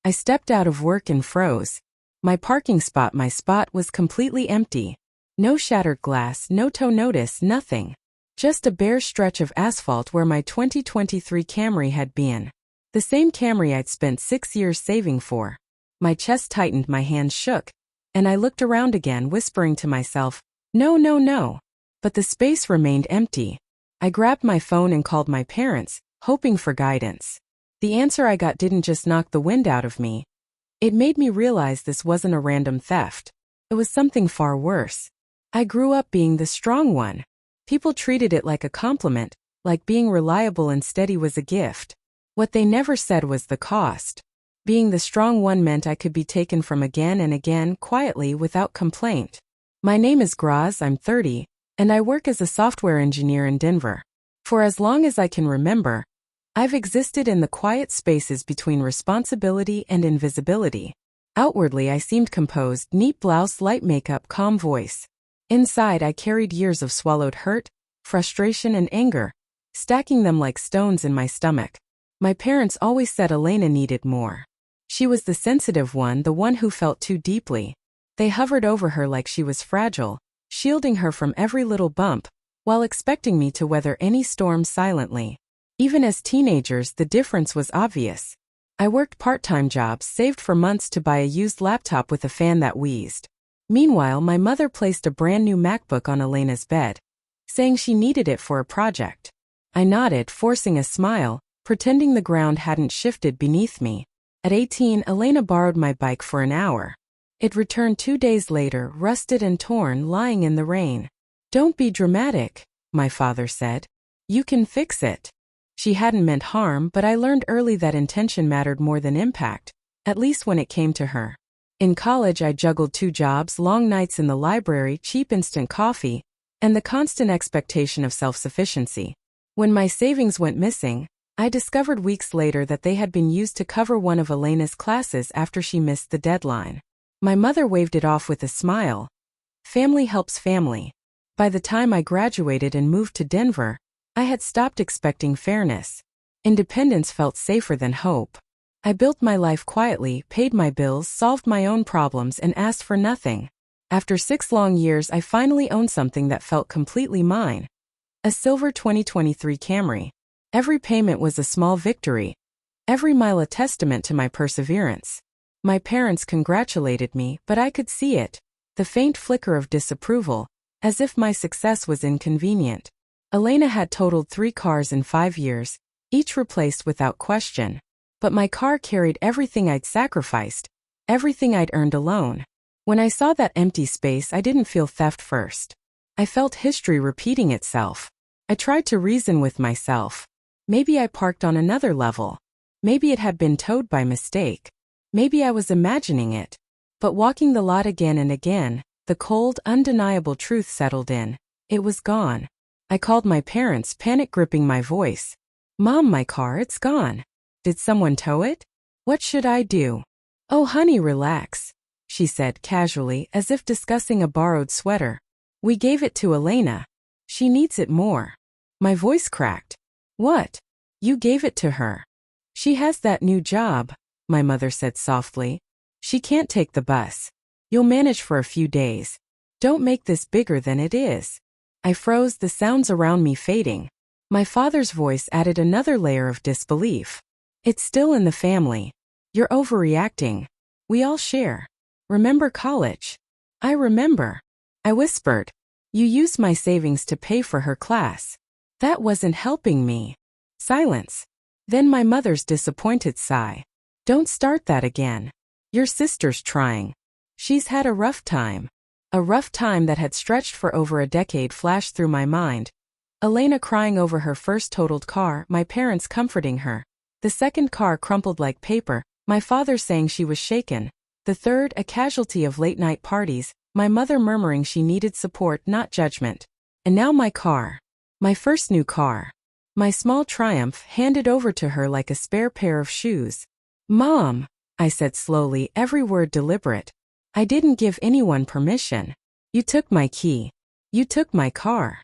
I stepped out of work and froze. My spot was completely empty. No shattered glass, no tow notice, nothing. Just a bare stretch of asphalt where my 2023 Camry had been. The same Camry I'd spent 6 years saving for. My chest tightened, my hands shook, and I looked around again, whispering to myself, "No, no, no." But the space remained empty. I grabbed my phone and called my parents, hoping for guidance. The answer I got didn't just knock the wind out of me. It made me realize this wasn't a random theft. It was something far worse. I grew up being the strong one. People treated it like a compliment, like being reliable and steady was a gift. What they never said was the cost. Being the strong one meant I could be taken from again and again, quietly, without complaint. My name is Graz, I'm 30, and I work as a software engineer in Denver. For as long as I can remember, I've existed in the quiet spaces between responsibility and invisibility. Outwardly I seemed composed, neat blouse, light makeup, calm voice. Inside I carried years of swallowed hurt, frustration and anger, stacking them like stones in my stomach. My parents always said Elena needed more. She was the sensitive one, the one who felt too deeply. They hovered over her like she was fragile, shielding her from every little bump, while expecting me to weather any storm silently. Even as teenagers, the difference was obvious. I worked part-time jobs, saved for months to buy a used laptop with a fan that wheezed. Meanwhile, my mother placed a brand new MacBook on Elena's bed, saying she needed it for a project. I nodded, forcing a smile, pretending the ground hadn't shifted beneath me. At 18, Elena borrowed my bike for an hour. It returned 2 days later, rusted and torn, lying in the rain. "Don't be dramatic," my father said. "You can fix it." She hadn't meant harm, but I learned early that intention mattered more than impact, at least when it came to her. In college I juggled 2 jobs, long nights in the library, cheap instant coffee, and the constant expectation of self-sufficiency. When my savings went missing, I discovered weeks later that they had been used to cover one of Elena's classes after she missed the deadline. My mother waved it off with a smile. Family helps family. By the time I graduated and moved to Denver, I had stopped expecting fairness. Independence felt safer than hope. I built my life quietly, paid my bills, solved my own problems, and asked for nothing. After 6 long years, I finally owned something that felt completely mine. A silver 2023 Camry. Every payment was a small victory. Every mile a testament to my perseverance. My parents congratulated me, but I could see it. The faint flicker of disapproval, as if my success was inconvenient. Elena had totaled 3 cars in 5 years, each replaced without question. But my car carried everything I'd sacrificed, everything I'd earned alone. When I saw that empty space, I didn't feel theft first. I felt history repeating itself. I tried to reason with myself. Maybe I parked on another level. Maybe it had been towed by mistake. Maybe I was imagining it. But walking the lot again and again, the cold, undeniable truth settled in. It was gone. I called my parents, panic gripping my voice. "Mom, my car, it's gone. Did someone tow it? What should I do?" "Oh honey, relax," she said casually, as if discussing a borrowed sweater. "We gave it to Elena. She needs it more." My voice cracked. "What? You gave it to her? She has that new job," my mother said softly. "She can't take the bus. You'll manage for a few days. Don't make this bigger than it is." I froze, the sounds around me fading. My father's voice added another layer of disbelief. "It's still in the family. You're overreacting. We all share. Remember college?" "I remember," I whispered. "You used my savings to pay for her class. That wasn't helping me." Silence. Then my mother's disappointed sigh. "Don't start that again. Your sister's trying. She's had a rough time." A rough time that had stretched for over a decade flashed through my mind. Elena crying over her first totaled car, my parents comforting her. The second car crumpled like paper, my father saying she was shaken. The third, a casualty of late-night parties, my mother murmuring she needed support, not judgment. And now my car. My first new car. My small triumph, handed over to her like a spare pair of shoes. "Mom," I said slowly, every word deliberate. "I didn't give anyone permission. You took my key. You took my car."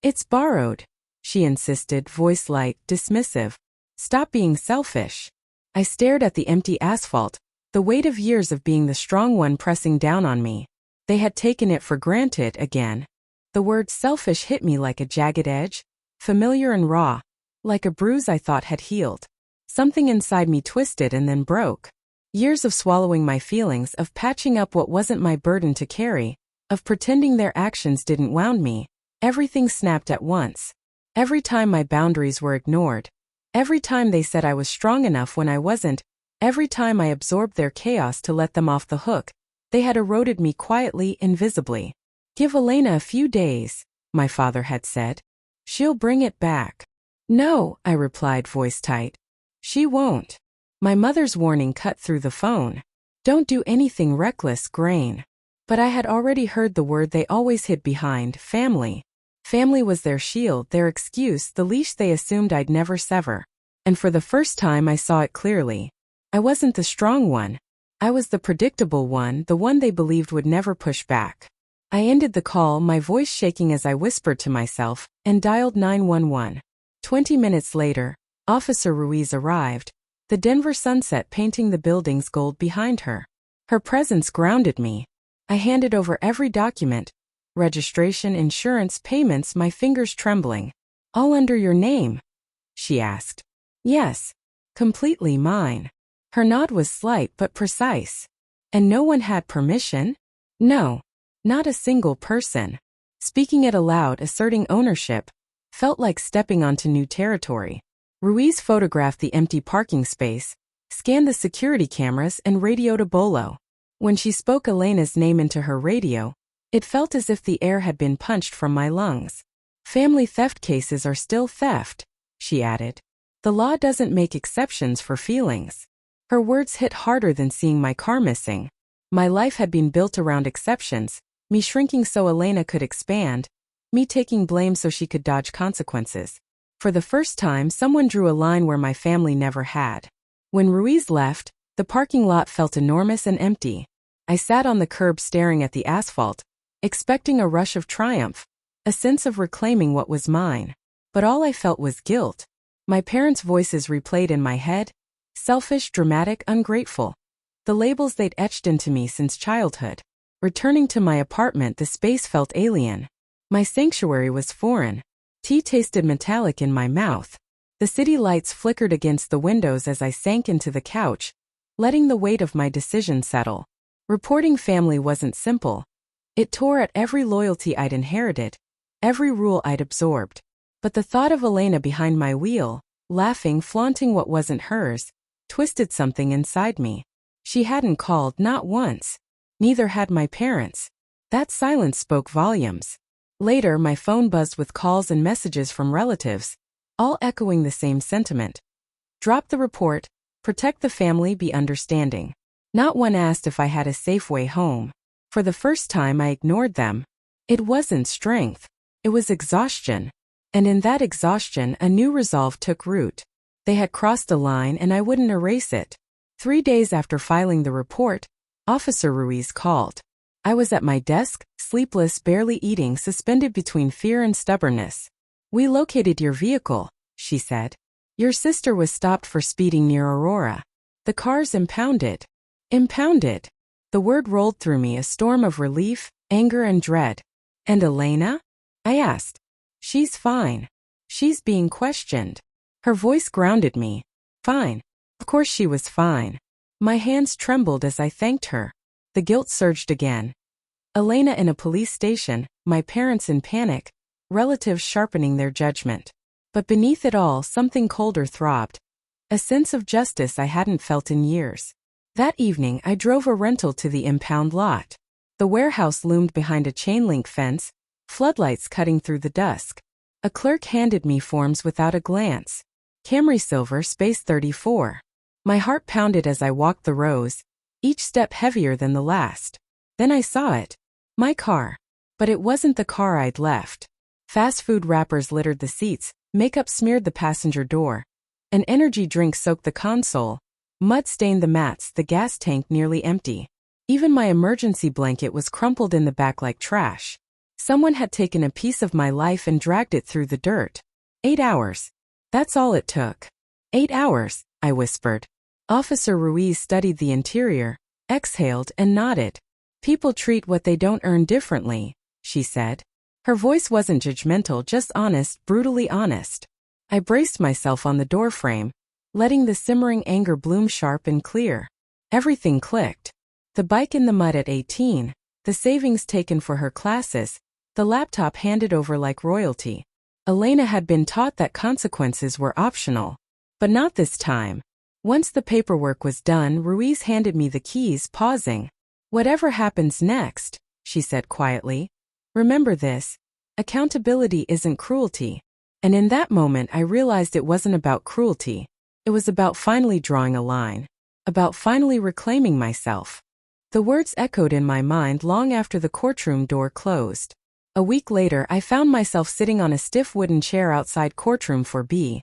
"It's borrowed," she insisted, voice light, dismissive. "Stop being selfish." I stared at the empty asphalt, the weight of years of being the strong one pressing down on me. They had taken it for granted again. The word selfish hit me like a jagged edge, familiar and raw, like a bruise I thought had healed. Something inside me twisted and then broke. Years of swallowing my feelings, of patching up what wasn't my burden to carry, of pretending their actions didn't wound me. Everything snapped at once. Every time my boundaries were ignored. Every time they said I was strong enough when I wasn't. Every time I absorbed their chaos to let them off the hook. They had eroded me quietly, invisibly. Give Elena a few days, my father had said. She'll bring it back. No, I replied, voice tight. She won't. My mother's warning cut through the phone. Don't do anything reckless, Grain. But I had already heard the word they always hid behind, family. Family was their shield, their excuse, the leash they assumed I'd never sever. And for the first time I saw it clearly. I wasn't the strong one. I was the predictable one, the one they believed would never push back. I ended the call, my voice shaking as I whispered to myself, and dialed 911. 20 minutes later, Officer Ruiz arrived, the Denver sunset painting the building's gold behind her. Her presence grounded me. I handed over every document, registration, insurance, payments, my fingers trembling. All under your name? She asked. Yes. Completely mine. Her nod was slight but precise. And no one had permission? No. Not a single person. Speaking it aloud, asserting ownership, felt like stepping onto new territory. Ruiz photographed the empty parking space, scanned the security cameras, and radioed a bolo. When she spoke Elena's name into her radio, it felt as if the air had been punched from my lungs. Family theft cases are still theft, she added. The law doesn't make exceptions for feelings. Her words hit harder than seeing my car missing. My life had been built around exceptions, me shrinking so Elena could expand, me taking blame so she could dodge consequences. For the first time, someone drew a line where my family never had. When Ruiz left, the parking lot felt enormous and empty. I sat on the curb staring at the asphalt, expecting a rush of triumph, a sense of reclaiming what was mine. But all I felt was guilt. My parents' voices replayed in my head, selfish, dramatic, ungrateful. The labels they'd etched into me since childhood. Returning to my apartment, the space felt alien. My sanctuary was foreign. Tea tasted metallic in my mouth. The city lights flickered against the windows as I sank into the couch, letting the weight of my decision settle. Reporting family wasn't simple. It tore at every loyalty I'd inherited, every rule I'd absorbed. But the thought of Elena behind my wheel, laughing, flaunting what wasn't hers, twisted something inside me. She hadn't called, not once. Neither had my parents. That silence spoke volumes. Later, my phone buzzed with calls and messages from relatives, all echoing the same sentiment. Drop the report, protect the family, be understanding. Not one asked if I had a safe way home. For the first time, I ignored them. It wasn't strength. It was exhaustion. And in that exhaustion, a new resolve took root. They had crossed a line and I wouldn't erase it. 3 days after filing the report, Officer Ruiz called. I was at my desk, sleepless, barely eating, suspended between fear and stubbornness. We located your vehicle, she said. Your sister was stopped for speeding near Aurora. The car's impounded. Impounded. The word rolled through me, a storm of relief, anger, and dread. And Elena? I asked. She's fine. She's being questioned. Her voice grounded me. Fine. Of course she was fine. My hands trembled as I thanked her. The guilt surged again. Elena in a police station, my parents in panic, relatives sharpening their judgment. But beneath it all, something colder throbbed. A sense of justice I hadn't felt in years. That evening, I drove a rental to the impound lot. The warehouse loomed behind a chain-link fence, floodlights cutting through the dusk. A clerk handed me forms without a glance. Camry Silver, Space 34. My heart pounded as I walked the rows, each step heavier than the last. Then I saw it. My car. But it wasn't the car I'd left. Fast food wrappers littered the seats, makeup smeared the passenger door. An energy drink soaked the console. Mud stained the mats, the gas tank nearly empty. Even my emergency blanket was crumpled in the back like trash. Someone had taken a piece of my life and dragged it through the dirt. 8 hours. That's all it took. 8 hours, I whispered. Officer Ruiz studied the interior, exhaled, and nodded. People treat what they don't earn differently, she said. Her voice wasn't judgmental, just honest, brutally honest. I braced myself on the doorframe, letting the simmering anger bloom sharp and clear. Everything clicked. The bike in the mud at 18, the savings taken for her classes, the laptop handed over like royalty. Elena had been taught that consequences were optional. But not this time. Once the paperwork was done, Ruiz handed me the keys, pausing. "Whatever happens next," she said quietly, "remember this. Accountability isn't cruelty." And in that moment I realized it wasn't about cruelty. It was about finally drawing a line. About finally reclaiming myself. The words echoed in my mind long after the courtroom door closed. A week later I found myself sitting on a stiff wooden chair outside courtroom 4B.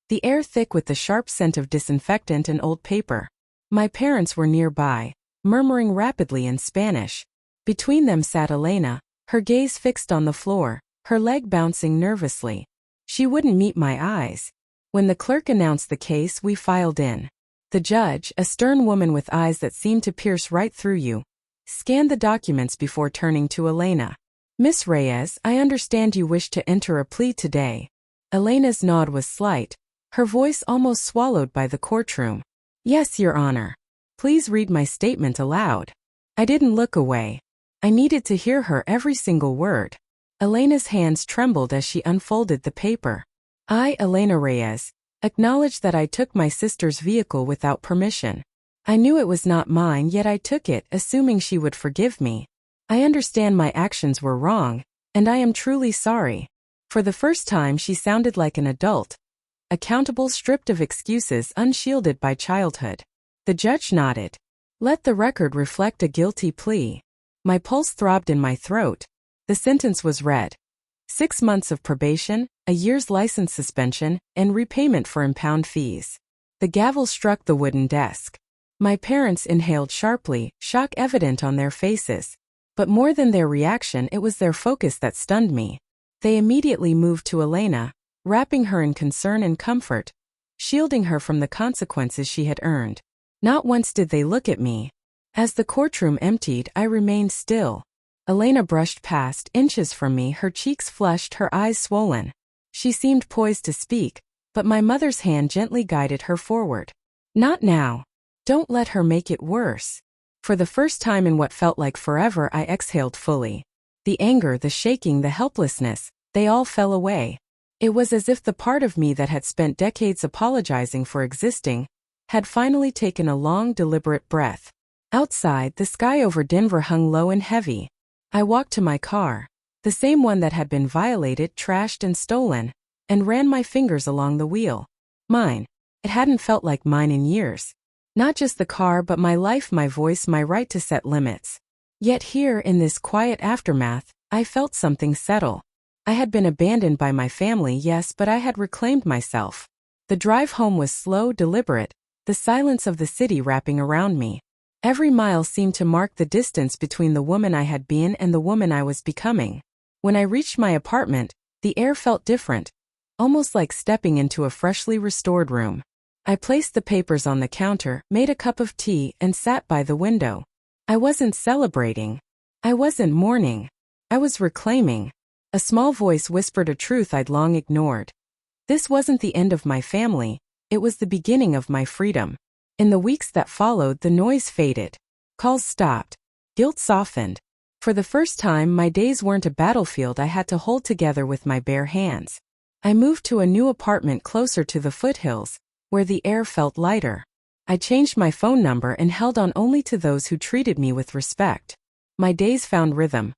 The air thick with the sharp scent of disinfectant and old paper. My parents were nearby, murmuring rapidly in Spanish. Between them sat Elena, her gaze fixed on the floor, her leg bouncing nervously. She wouldn't meet my eyes. When the clerk announced the case, we filed in. The judge, a stern woman with eyes that seemed to pierce right through you, scanned the documents before turning to Elena. "Miss Reyes, I understand you wish to enter a plea today." Elena's nod was slight, her voice almost swallowed by the courtroom. "Yes, Your Honor. Please read my statement aloud." I didn't look away. I needed to hear her every single word. Elena's hands trembled as she unfolded the paper. "I, Elena Reyes, acknowledge that I took my sister's vehicle without permission. I knew it was not mine, yet I took it, assuming she would forgive me. I understand my actions were wrong, and I am truly sorry." For the first time she sounded like an adult. Accountable, stripped of excuses, unshielded by childhood. The judge nodded. "Let the record reflect a guilty plea." My pulse throbbed in my throat. The sentence was read. 6 months of probation, a year's license suspension, and repayment for impound fees. The gavel struck the wooden desk. My parents inhaled sharply, shock evident on their faces. But more than their reaction, it was their focus that stunned me. They immediately moved to Elena, wrapping her in concern and comfort, shielding her from the consequences she had earned. Not once did they look at me. As the courtroom emptied, I remained still. Elena brushed past, inches from me, her cheeks flushed, her eyes swollen. She seemed poised to speak, but my mother's hand gently guided her forward. "Not now. Don't let her make it worse." For the first time in what felt like forever, I exhaled fully. The anger, the shaking, the helplessness, they all fell away. It was as if the part of me that had spent decades apologizing for existing had finally taken a long, deliberate breath. Outside, the sky over Denver hung low and heavy. I walked to my car, the same one that had been violated, trashed, and stolen, and ran my fingers along the wheel. Mine. It hadn't felt like mine in years. Not just the car, but my life, my voice, my right to set limits. Yet here, in this quiet aftermath, I felt something settle. I had been abandoned by my family, yes, but I had reclaimed myself. The drive home was slow, deliberate, the silence of the city wrapping around me. Every mile seemed to mark the distance between the woman I had been and the woman I was becoming. When I reached my apartment, the air felt different, almost like stepping into a freshly restored room. I placed the papers on the counter, made a cup of tea, and sat by the window. I wasn't celebrating. I wasn't mourning. I was reclaiming. A small voice whispered a truth I'd long ignored. This wasn't the end of my family, it was the beginning of my freedom. In the weeks that followed, the noise faded. Calls stopped. Guilt softened. For the first time, my days weren't a battlefield I had to hold together with my bare hands. I moved to a new apartment closer to the foothills, where the air felt lighter. I changed my phone number and held on only to those who treated me with respect. My days found rhythm.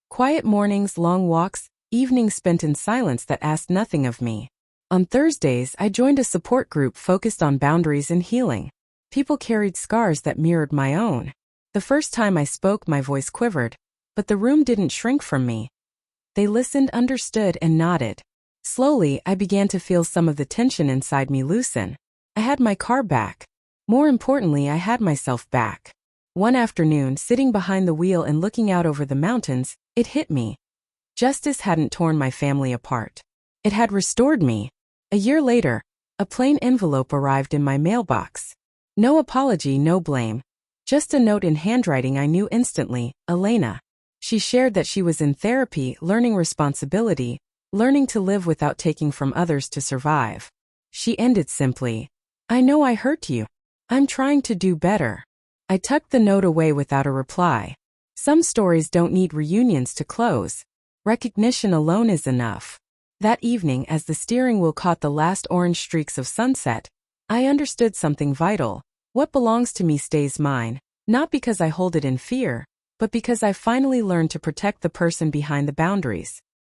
Quiet mornings, long walks, evenings spent in silence that asked nothing of me. On Thursdays, I joined a support group focused on boundaries and healing. People carried scars that mirrored my own. The first time I spoke, my voice quivered, but the room didn't shrink from me. They listened, understood, and nodded. Slowly, I began to feel some of the tension inside me loosen. I had my car back. More importantly, I had myself back. One afternoon, sitting behind the wheel and looking out over the mountains, it hit me. Justice hadn't torn my family apart. It had restored me. A year later, a plain envelope arrived in my mailbox. No apology, no blame. Just a note in handwriting I knew instantly, Elena. She shared that she was in therapy, learning responsibility, learning to live without taking from others to survive. She ended simply, I know I hurt you. I'm trying to do better. I tucked the note away without a reply. Some stories don't need reunions to close. Recognition alone is enough. That evening, as the steering wheel caught the last orange streaks of sunset, I understood something vital. What belongs to me stays mine, not because I hold it in fear, but because I finally learned to protect the person behind the boundaries.